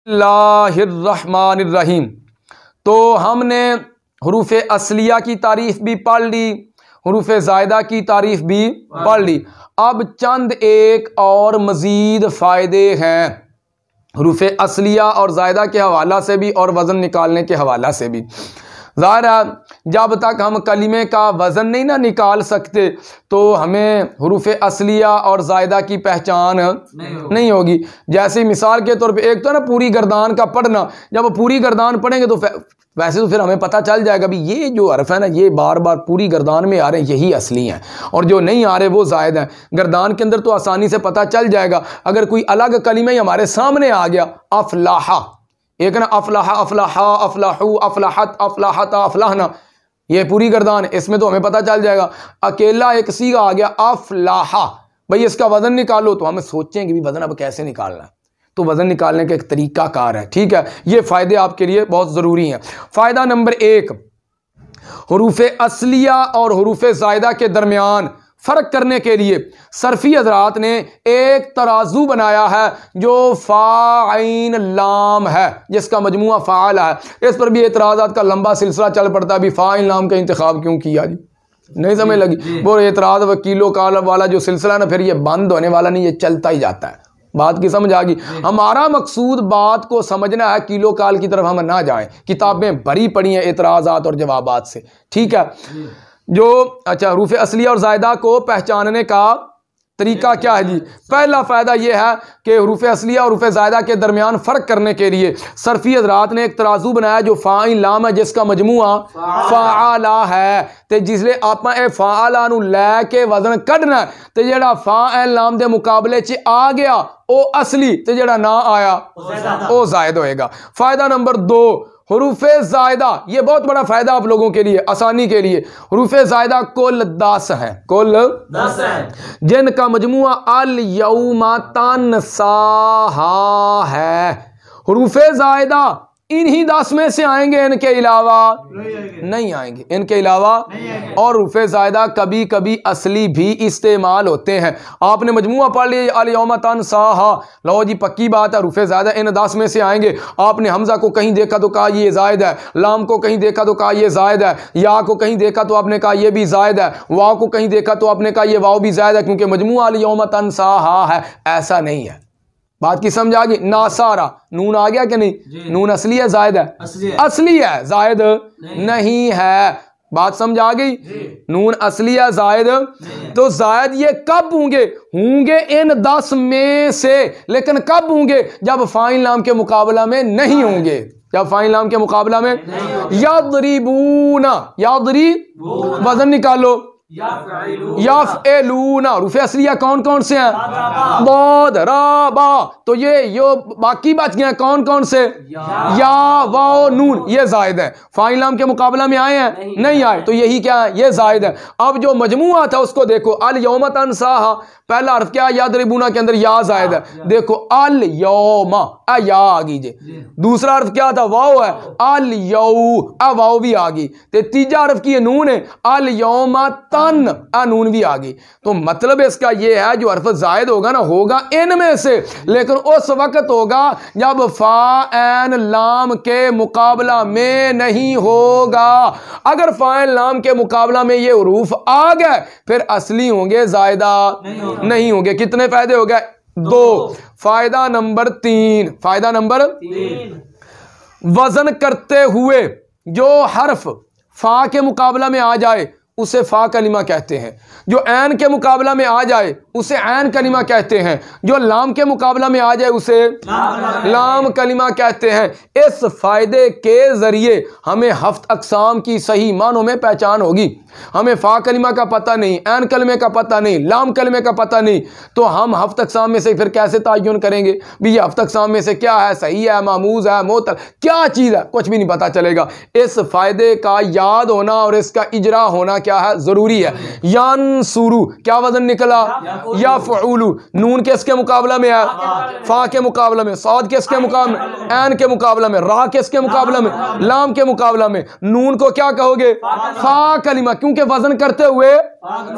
बिस्मिल्लाहिर्रहमानिर्रहीम। तो हमने हरूफ असलिया की तारीफ भी पढ़ ली, हरूफ ज़ायदा की तारीफ भी पढ़ ली। अब चंद एक और मज़ीद फ़ायदे हैं हरूफ असलिया और ज़ायदा के हवाला से भी और वज़न निकालने के हवाला से भी। ज़ाहिर है जब तक हम कलिमे का वज़न नहीं ना निकाल सकते तो हमें हरूफ असलिया और ज़ायदा की पहचान नहीं होगी। जैसे मिसाल के तौर पे एक तो ना पूरी गर्दान का पढ़ना, जब पूरी गर्दान पढ़ेंगे तो वैसे तो फिर हमें पता चल जाएगा भी ये जो हरफ है ना ये बार बार पूरी गर्दान में आ रहे हैं यही असली हैं, और जो नहीं आ रहे वो ज़ायद हैं। गर्दान के अंदर तो आसानी से पता चल जाएगा। अगर कोई अलग कलिमा ही हमारे सामने आ गया, अफलाहा, एक ना अफलाहा, अफलाहा, अफलाहू, अफलाहत, अफलाहता, अफलाहना, ये पूरी गर्दान, इसमें तो हमें पता चल जाएगा। अकेला एक सीगा आ गया अफलाहा, भाई इसका वजन निकालो, तो हम सोचेंगे भी वजन अब कैसे निकालना है, तो वजन निकालने का एक तरीका कार है। ठीक है, ये फायदे आपके लिए बहुत ज़रूरी हैं। फ़ायदा नंबर एक, हरूफ असलिया और हरूफ ज़ायदा के दरमियान फ़र्क करने के लिए सरफी हज़रात ने एक तराजू बनाया है जो फ़ाइन लाम है, जिसका मजमुआ फ़ाल है। इस पर भी एतराज़ात का लंबा सिलसिला चल पड़ता है, अभी फ़ाइन लाम का इंतखाब क्यों किया जी, नहीं समझ लगी। वो एतराज़ वकीलों का वाला जो सिलसिला ना, फिर ये बंद होने वाला नहीं, ये चलता ही जाता है। बात की समझ आ गई। हमारा मकसूद बात को समझना है, किलो काल की तरफ हम ना जाएं। किताबें भरी पड़ी हैं एतराज़ात और जवाबात से। ठीक है, जो अच्छा हरूफ असलिया और ज़ायदा को पहचानने का तरीका क्या है जी। पहला फ़ायदा यह है कि हरूफ असलिया और हरूफ ज़ायदा के दरमियान फ़र्क करने के लिए सरफी हज़रात ने एक तराजू बनाया जो फ़ाइन लाम है, जिसका मजमुआ फ़ाला है। तो जिसले आप फ़ाला नू लैके वजन कढ़ना है, तो जेड़ा फ़ाइन लाम के मुकाबले च आ गया वो असली, तो जेड़ा ना आया वो ज़ायद होएगा। फ़ायदा नंबर दो, हरूफ ज़ायदा, ये बहुत बड़ा फायदा आप लोगों के लिए, आसानी के लिए। हरूफ ज़ायदा कुल 10 हैं, कुल 10 हैं, जिनका मजमुआ अल यौमा तनसाहा है। हरूफ ज़ायदा इन्हीं 10 में से आएंगे, इनके अलावा नहीं आएंगे, इनके अलावा। और हरूफ ज़ायदा कभी कभी असली भी इस्तेमाल होते हैं। आपने मजमुआ पढ़ लिया अल यौमा तनसाहा, लो जी पक्की बात है हरूफ ज़ायदा इन 10 में से आएंगे। आपने हमजा को कहीं देखा तो कहा ये ज़ायद है, लाम को कहीं देखा तो कहा ये ज़ायद है, या को कहीं देखा तो आपने कहा ये भी ज़ायद है, वाव को कहीं देखा तो आपने कहा ये वाव भी ज़ायद है, क्योंकि मजमुआ अल यौमा तनसाहा है। ऐसा नहीं है, बात की समझ आ गई। नासारा, नून आ गया कि नहीं, नून असली है ज़ायद है, असली है, ज़ायद नहीं है। बात समझ आ गई, नून असली है, ज़ायद। तो ज़ायद ये कब होंगे, होंगे इन 10 में से, लेकिन कब होंगे, जब फ़ाइल लाम के मुकाबला में नहीं होंगे, जब फ़ाइल लाम के मुकाबला में। यादरिबूना, यादरी वजन निकालो, याफ़एलूना, हरूफ असलिया कौन कौन से हैं, बाद राबा, तो ये यो बाकी बच गए कौन कौन से, या वाओ नून, ये ज़ायद है। फ़ाइल लाम के मुकाबला में आए हैं, नहीं आए, तो यही क्या है, ये ज़ायद है। अब जो मजमुआ था उसको देखो, अल यौमा तनसाहा, पहला हर्फ क्या है, यादरिबूना के अंदर या ज़ायद है, देखो अल यौमा, या आ गई जे। दूसरा हर्फ क्या था, वाव है, अल यौ, वाव भी आ गई। तो तीजा हर्फ की नून है, अल यौमा तन, नून भी आ गई। तो मतलब इसका ये है जो हर्फ ज़ायद होगा ना, होगा इनमें से, लेकिन उस वक्त होगा जब फ़ाइन लाम के मुकाबला में नहीं होगा। अगर फ़ाइन लाम के मुकाबला में ये हरूफ आ गए फिर असली होंगे, ज़ायदा नहीं होंगे। कितने फायदे हो गए, 2। फायदा नंबर 3, फायदा नंबर 3, वजन करते हुए जो हर्फ फा के मुकाबला में आ जाए उसे फा कलिमा कहते हैं, जो ऐन के मुकाबला में आ जाए उसे ऐन कलिमा कहते हैं, जो लाम के मुकाबला में आ जाए उसे लाम कलिमा कहते हैं। इस फायदे के जरिए हमें हफ्त अक़साम की सही मानों में पहचान होगी। हमें फा कलिमा का पता नहीं, ऐन कलिमे का पता नहीं, लाम कलिमे का पता नहीं, तो हम हफ्त अक़साम में से फिर कैसे तयन करेंगे भी ये हफ्त अक़साम में से क्या है, सही है, मामूज है, मोतल, क्या चीज़ है, कुछ भी नहीं पता चलेगा। इस फायदे का याद होना और इसका इजरा होना क्या है, ज़रूरी है। यानसुरु, क्या वजन निकला, यफ़उलु। नून किसके मुकाबला में है? फा के मुकाबला में। साद किसके मुकाबला में? ऐन के मुकाबला में। रा किसके मुकाबला में? लाम के मुकाबला में। नून को क्या कहोगे? फा कलिमा, क्योंकि वजन करते हुए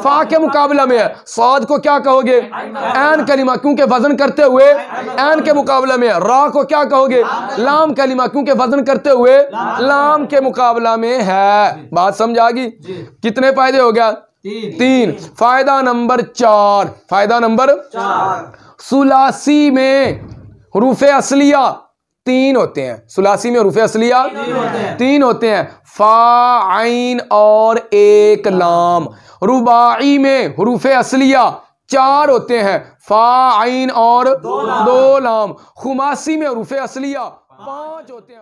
फा के मुकाबला में है। साद को क्या कहोगे? ऐन कलिमा, क्योंकि वजन करते हुए ऐन के मुकाबला में है। रा को क्या कहोगे? लाम कलिमा, क्योंकि वजन करते हुए लाम के मुकाबला में है। बात समझ आ गई? कितने फायदे हो गया? 3। फायदा नंबर 4। फायदा नंबर 4, सुलासी में हुरूफे असलिया 3 होते हैं। सुलासी में हुरूफे असलिया 3 होते हैं, फा, आइन और एक लाम। रुबाई में हुरूफे असलिया 4 होते हैं, फा, आइन और 2 लाम। खुमासी में हुरूफे असलिया 5 होते हैं।